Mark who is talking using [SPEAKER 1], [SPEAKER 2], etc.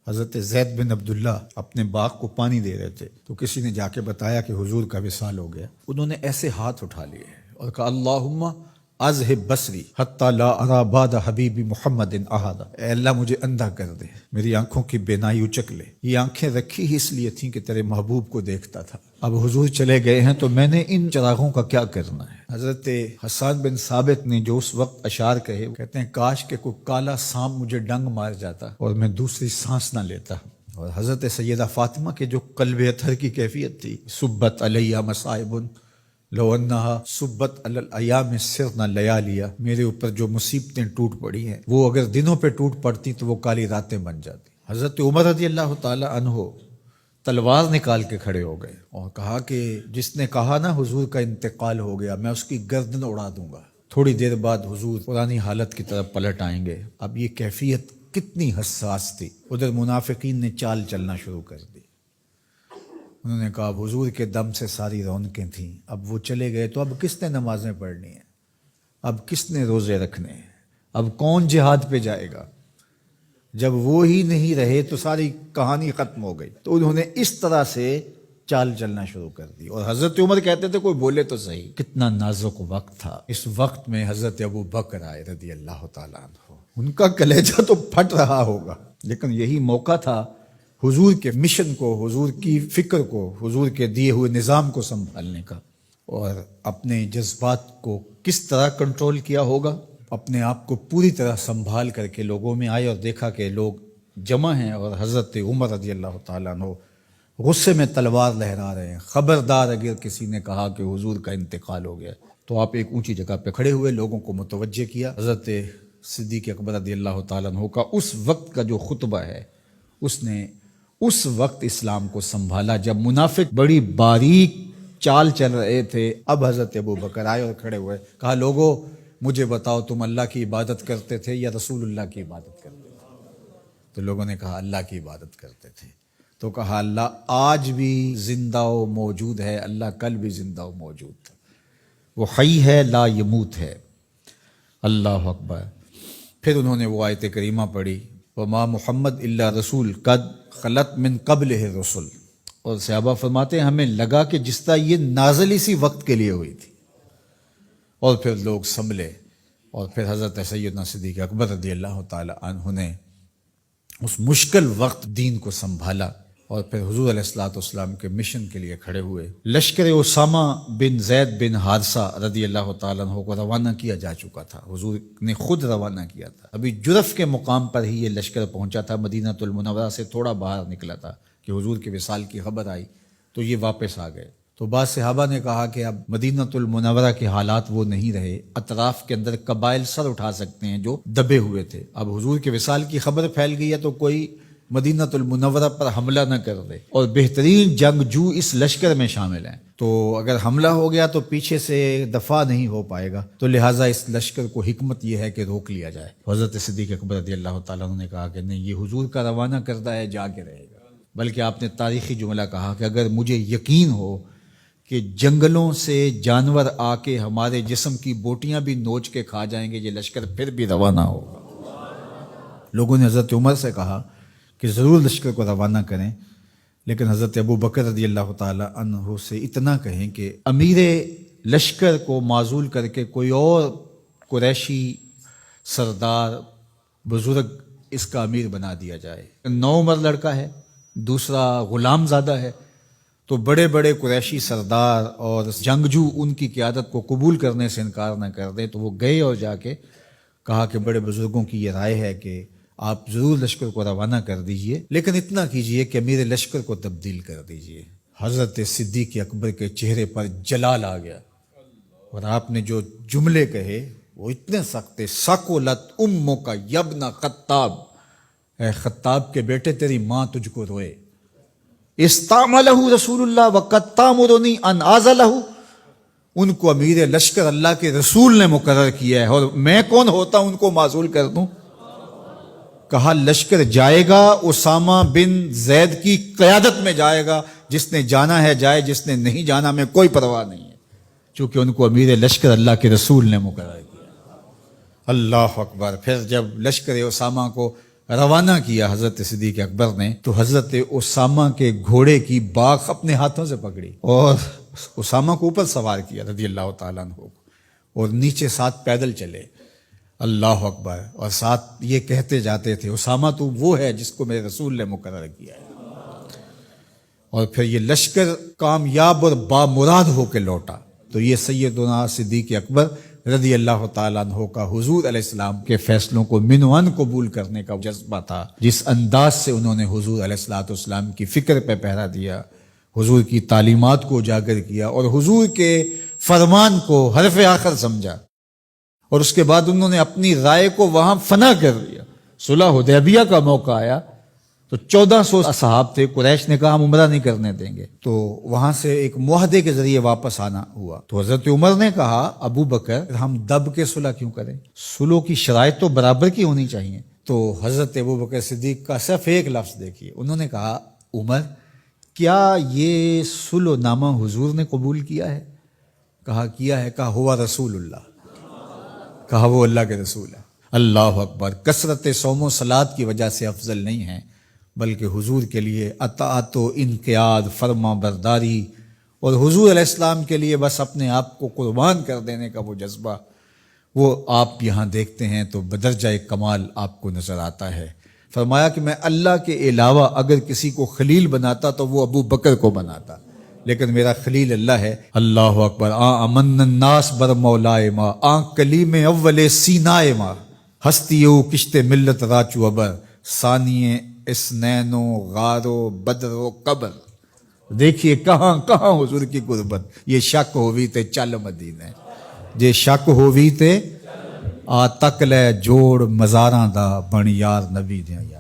[SPEAKER 1] حضرت زید بن عبداللہ اپنے باغ کو پانی دے رہے تھے تو کسی نے جا کے بتایا کہ حضور کا وصال ہو گیا. انہوں نے ایسے ہاتھ اٹھا لیے اور کہا اللہم اذہب بصری حتی لا ارا بعد حبیبی محمد احدا. اے اللہ مجھے اندھا کر دے، میری آنکھوں کی بینائی اچک لے. یہ آنکھیں رکھی ہی اس لیے تھیں کہ تیرے محبوب کو دیکھتا تھا. اب حضور چلے گئے ہیں تو میں نے ان چراغوں کا کیا کرنا ہے. حضرت حسان بن ثابت نے جو اس وقت اشعار کہے، کہتے ہیں کاش کہ کوئی کالا سانپ مجھے ڈنگ مار جاتا اور میں دوسری سانس نہ لیتا. اور حضرت سیدہ فاطمہ کے جو قلب اطہر کی کیفیت تھی، سبت علیہ مصائب لو انہا سبت علی الایام سرنا لیالیا، میرے اوپر جو مصیبتیں ٹوٹ پڑی ہیں وہ اگر دنوں پہ ٹوٹ پڑتی تو وہ کالی راتیں بن جاتی. حضرت عمر رضی اللہ تعالی عنہ تلوار نکال کے کھڑے ہو گئے اور کہا کہ جس نے کہا نا حضور کا انتقال ہو گیا میں اس کی گردن اڑا دوں گا. تھوڑی دیر بعد حضور پرانی حالت کی طرف پلٹ آئیں گے. اب یہ کیفیت کتنی حساس تھی. ادھر منافقین نے چال چلنا شروع کر دی. انہوں نے کہا اب حضور کے دم سے ساری رونقیں تھیں، اب وہ چلے گئے تو اب کس نے نمازیں پڑھنی ہیں، اب کس نے روزے رکھنے ہیں، اب کون جہاد پہ جائے گا. جب وہ ہی نہیں رہے تو ساری کہانی ختم ہو گئی. تو انہوں نے اس طرح سے چال چلنا شروع کر دی. اور حضرت عمر کہتے تھے کوئی بولے تو صحیح. کتنا نازک وقت تھا. اس وقت میں حضرت ابو بکر آئے رضی اللہ تعالیٰ عنہ. ان کا کلیجہ تو پھٹ رہا ہوگا، لیکن یہی موقع تھا حضور کے مشن کو، حضور کی فکر کو، حضور کے دیے ہوئے نظام کو سنبھالنے کا. اور اپنے جذبات کو کس طرح کنٹرول کیا ہوگا. اپنے آپ کو پوری طرح سنبھال کر کے لوگوں میں آئے اور دیکھا کہ لوگ جمع ہیں اور حضرت عمر رضی اللہ تعالیٰ عنہ غصے میں تلوار لہرا رہے ہیں. خبردار اگر کسی نے کہا کہ حضور کا انتقال ہو گیا. تو آپ ایک اونچی جگہ پہ کھڑے ہوئے، لوگوں کو متوجہ کیا. حضرت صدیق اکبر رضی اللہ تعالیٰ عنہ کا اس وقت کا جو خطبہ ہے، اس نے اس وقت اسلام کو سنبھالا جب منافق بڑی باریک چال چل رہے تھے. اب حضرت ابو بکر آئے اور کھڑے ہوئے، کہا لوگو مجھے بتاؤ تم اللہ کی عبادت کرتے تھے یا رسول اللہ کی عبادت کرتے تھے. تو لوگوں نے کہا اللہ کی عبادت کرتے تھے. تو کہا اللہ آج بھی زندہ و موجود ہے، اللہ کل بھی زندہ و موجود تھا، وہ حی ہے لا یموت ہے. اللہ اکبر. پھر انہوں نے وہ آیت کریمہ پڑھی وما محمد الا رسول قد خلت من قبلہ الرسل. اور صحابہ فرماتے ہیں ہمیں لگا کہ جس طرح یہ نازل اسی وقت کے لیے ہوئی تھی. اور پھر لوگ سنبھلے اور پھر حضرت سیدنا صدیق اکبر رضی اللہ تعالی عنہ نے اس مشکل وقت دین کو سنبھالا اور پھر حضور علیہ الصلوۃ والسلام کے مشن کے لیے کھڑے ہوئے. لشکر اسامہ بن زید بن حارثہ رضی اللہ تعالیٰ عنہ کو روانہ کیا جا چکا تھا. حضور نے خود روانہ کیا تھا. ابھی جرف کے مقام پر ہی یہ لشکر پہنچا تھا. مدینہ المنورہ سے تھوڑا باہر نکلا تھا کہ حضور کے وصال کی خبر آئی تو یہ واپس آ گئے. تو بعض صحابہ نے کہا کہ اب مدینہ المنورہ کے حالات وہ نہیں رہے، اطراف کے اندر قبائل سر اٹھا سکتے ہیں جو دبے ہوئے تھے. اب حضور کے وصال کی خبر پھیل گئی ہے تو کوئی مدینہ المنورہ پر حملہ نہ کر دے. اور بہترین جنگجو اس لشکر میں شامل ہیں، تو اگر حملہ ہو گیا تو پیچھے سے دفاع نہیں ہو پائے گا. تو لہٰذا اس لشکر کو حکمت یہ ہے کہ روک لیا جائے. حضرت صدیق اکبر رضی اللہ تعالیٰ عنہ نے کہا کہ نہیں، یہ حضور کا روانہ کردہ ہے، جا کے رہے گا. بلکہ آپ نے تاریخی جملہ کہا کہ اگر مجھے یقین ہو کہ جنگلوں سے جانور آ کے ہمارے جسم کی بوٹیاں بھی نوچ کے کھا جائیں گے، یہ لشکر پھر بھی روانہ ہوگا. لوگوں نے حضرت عمر سے کہا کہ ضرور لشکر کو روانہ کریں، لیکن حضرت ابو بکر رضی اللہ تعالی عنہ سے اتنا کہیں کہ امیر لشکر کو معزول کر کے کوئی اور قریشی سردار بزرگ اس کا امیر بنا دیا جائے. 9 عمر لڑکا ہے، دوسرا غلام زادہ ہے، تو بڑے بڑے قریشی سردار اور جنگجو ان کی قیادت کو قبول کرنے سے انکار نہ کر دیں. تو وہ گئے اور جا کے کہا کہ بڑے بزرگوں کی یہ رائے ہے کہ آپ ضرور لشکر کو روانہ کر دیجئے، لیکن اتنا کیجئے کہ امیر لشکر کو تبدیل کر دیجئے. حضرت صدیق اکبر کے چہرے پر جلال آ گیا اور آپ نے جو جملے کہے وہ اتنے سخت تھے. ثقلت امک یبن خطاب، اے خطاب کے بیٹے تیری ماں تجھ کو روئے. استعملہ رسول اللہ وقد تامرنی ان اعزلہ، ان کو امیر لشکر اللہ کے رسول نے مقرر کیا ہے اور میں کون ہوتا ان کو معزول کر دوں. کہا لشکر جائے گا، اسامہ بن زید کی قیادت میں جائے گا، جس نے جانا ہے جائے، جس نے نہیں جانا میں کوئی پرواہ نہیں ہے، چونکہ ان کو امیر لشکر اللہ کے رسول نے مقرر کیا. اللہ اکبر. پھر جب لشکر اسامہ کو روانہ کیا حضرت صدیق اکبر نے تو حضرت اسامہ کے گھوڑے کی باک اپنے ہاتھوں سے پکڑی اور اسامہ کو اوپر سوار کیا رضی اللہ تعالیٰ عنہ کو، اور نیچے ساتھ پیدل چلے، اللہ اکبر، اور ساتھ یہ کہتے جاتے تھے اسامہ تو وہ ہے جس کو میرے رسول نے مقرر کیا ہے۔ اور پھر یہ لشکر کامیاب اور بامراد ہو کے لوٹا۔ تو یہ سیدنا صدیق اکبر رضی اللہ تعالیٰ عنہ کا حضور علیہ السلام کے فیصلوں کو من و عن قبول کرنے کا جذبہ تھا، جس انداز سے انہوں نے حضور علیہ السلام کی فکر پہ پہرا دیا، حضور کی تعلیمات کو اجاگر کیا اور حضور کے فرمان کو حرف آخر سمجھا، اور اس کے بعد انہوں نے اپنی رائے کو وہاں فنا کر دیا۔ صلح حدیبیہ کا موقع آیا تو 1400 اصحاب تھے، قریش نے کہا ہم عمرہ نہیں کرنے دیں گے، تو وہاں سے ایک معاہدے کے ذریعے واپس آنا ہوا۔ تو حضرت عمر نے کہا ابو بکر ہم دب کے صلح کیوں کریں، صلح کی شرائط تو برابر کی ہونی چاہیے۔ تو حضرت ابو بکر صدیق کا صرف ایک لفظ دیکھیے، انہوں نے کہا عمر کیا یہ صلح نامہ حضور نے قبول کیا ہے؟ کہا کیا ہے۔ کہا ہوا رسول اللہ، کہا وہ اللہ کے رسول ہے۔ اللہ اکبر، کثرت صوم و صلات کی وجہ سے افضل نہیں ہے، بلکہ حضور کے لیے اطاعت و انقیاد، فرما برداری، اور حضور علیہ السلام کے لیے بس اپنے آپ کو قربان کر دینے کا وہ جذبہ، وہ آپ یہاں دیکھتے ہیں تو بدرجہ کمال آپ کو نظر آتا ہے۔ فرمایا کہ میں اللہ کے علاوہ اگر کسی کو خلیل بناتا تو وہ ابو بکر کو بناتا، لیکن میرا خلیل اللہ ہے۔ اللہ اکبر، امن الناس بر مولائے ما، کلیم اول سینائے ما، ہستیو کشت ملت راچو ابر، ثانی اسنینو غارو بدر و قبر۔ دیکھیے کہاں کہاں حضور کی قربت، یہ شک ہووی تے چل مدینے، یہ شک ہووی تے آ تک لے جوڑ مزاراں دا بن یار نبی دیاں۔